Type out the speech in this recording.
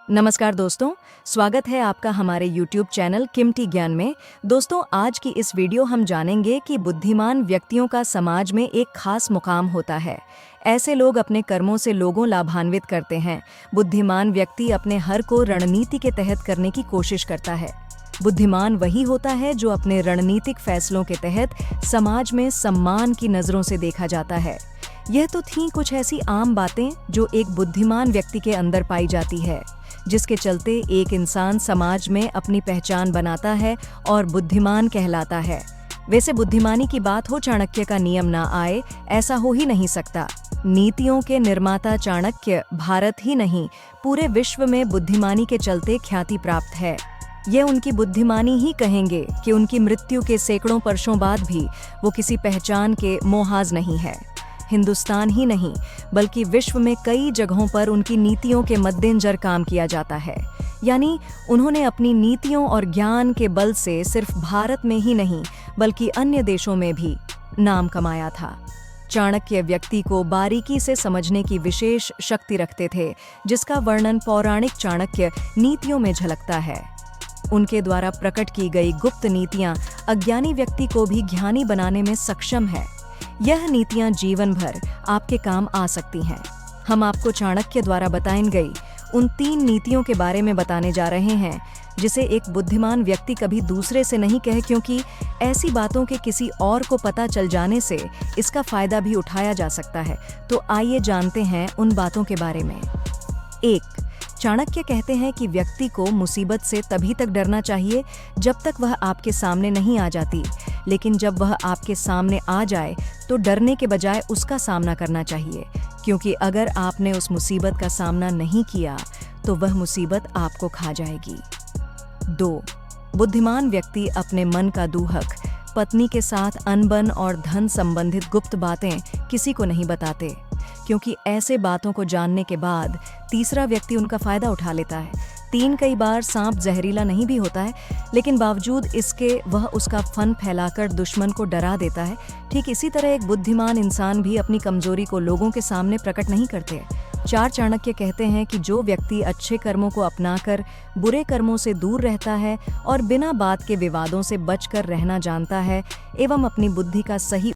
नमस्कार दोस्तों, स्वागत है आपका हमारे YouTube चैनल कीमती ज्ञान में। दोस्तों, आज की इस वीडियो हम जानेंगे कि बुद्धिमान व्यक्तियों का समाज में एक खास मुकाम होता है। ऐसे लोग अपने कर्मों से लोगों लाभान्वित करते हैं। बुद्धिमान व्यक्ति अपने हर को रणनीति के तहत करने की कोशिश करता है। बुद्धिमान वही होता है जो अपने रणनीतिक फैसलों के तहत समाज में सम्मान की नज़रों से देखा जाता है। यह तो थीं कुछ ऐसी आम बातें जो एक बुद्धिमान व्यक्ति के अंदर पाई जाती है, जिसके चलते एक इंसान समाज में अपनी पहचान बनाता है और बुद्धिमान कहलाता है। वैसे बुद्धिमानी की बात हो चाणक्य का नियम ना आए, ऐसा हो ही नहीं सकता। नीतियों के निर्माता चाणक्य भारत ही नहीं, पूरे विश्व में बुद्धिमानी के चलते ख्याति प्राप्त है। यह उनकी बुद्धिमानी ही कहेंगे कि उनकी मृत्यु के सैकड़ों वर्षों बाद भी वो किसी पहचान के मोहताज नहीं है। हिंदुस्तान ही नहीं बल्कि विश्व में कई जगहों पर उनकी नीतियों के मद्देनजर काम किया जाता है। यानी उन्होंने अपनी नीतियों और ज्ञान के बल से सिर्फ भारत में ही नहीं बल्कि अन्य देशों में भी नाम कमाया था। चाणक्य व्यक्ति को बारीकी से समझने की विशेष शक्ति रखते थे, जिसका वर्णन पौराणिक चाणक्य नीतियों में झलकता है। उनके द्वारा प्रकट की गई गुप्त नीतियां अज्ञानी व्यक्ति को भी ज्ञानी बनाने में सक्षम है। यह नीतियां जीवन भर आपके काम आ सकती हैं। हम आपको चाणक्य द्वारा बताई गई उन 3 नीतियों के बारे में बताने जा रहे हैं, जिसे एक बुद्धिमान व्यक्ति कभी दूसरे से नहीं कहे, क्योंकि ऐसी बातों के किसी और को पता चल जाने से इसका फायदा भी उठाया जा सकता है। तो आइए जानते हैं उन बातों के बारे में। 1. चाणक्य कहते हैं कि व्यक्ति को मुसीबत से तभी तक डरना चाहिए जब तक वह आपके सामने नहीं आ जाती, लेकिन जब वह आपके सामने आ जाए तो डरने के बजाय उसका सामना करना चाहिए, क्योंकि अगर आपने उस मुसीबत का सामना नहीं किया तो वह मुसीबत आपको खा जाएगी। 2. बुद्धिमान व्यक्ति अपने मन का दूहक, पत्नी के साथ अनबन और धन संबंधित गुप्त बातें किसी को नहीं बताते, क्योंकि ऐसे बातों को जानने के बाद तीसरा व्यक्ति उनका फायदा उठा लेता है। 3 कई बार सांप जहरीला नहीं भी होता है, लेकिन बावजूद इसके वह उसका फन फैलाकर दुश्मन को डरा देता है। ठीक इसी तरह एक बुद्धिमान इंसान भी अपनी कमजोरी को लोगों के सामने प्रकट नहीं करते। 4. चाणक्य कहते हैं कि जो व्यक्ति अच्छे कर्मों को अपनाकर बुरे कर्मों से दूर रहता है और बिना बात के विवादों से बचकर रहना जानता है एवं अपनी बुद्धि का सही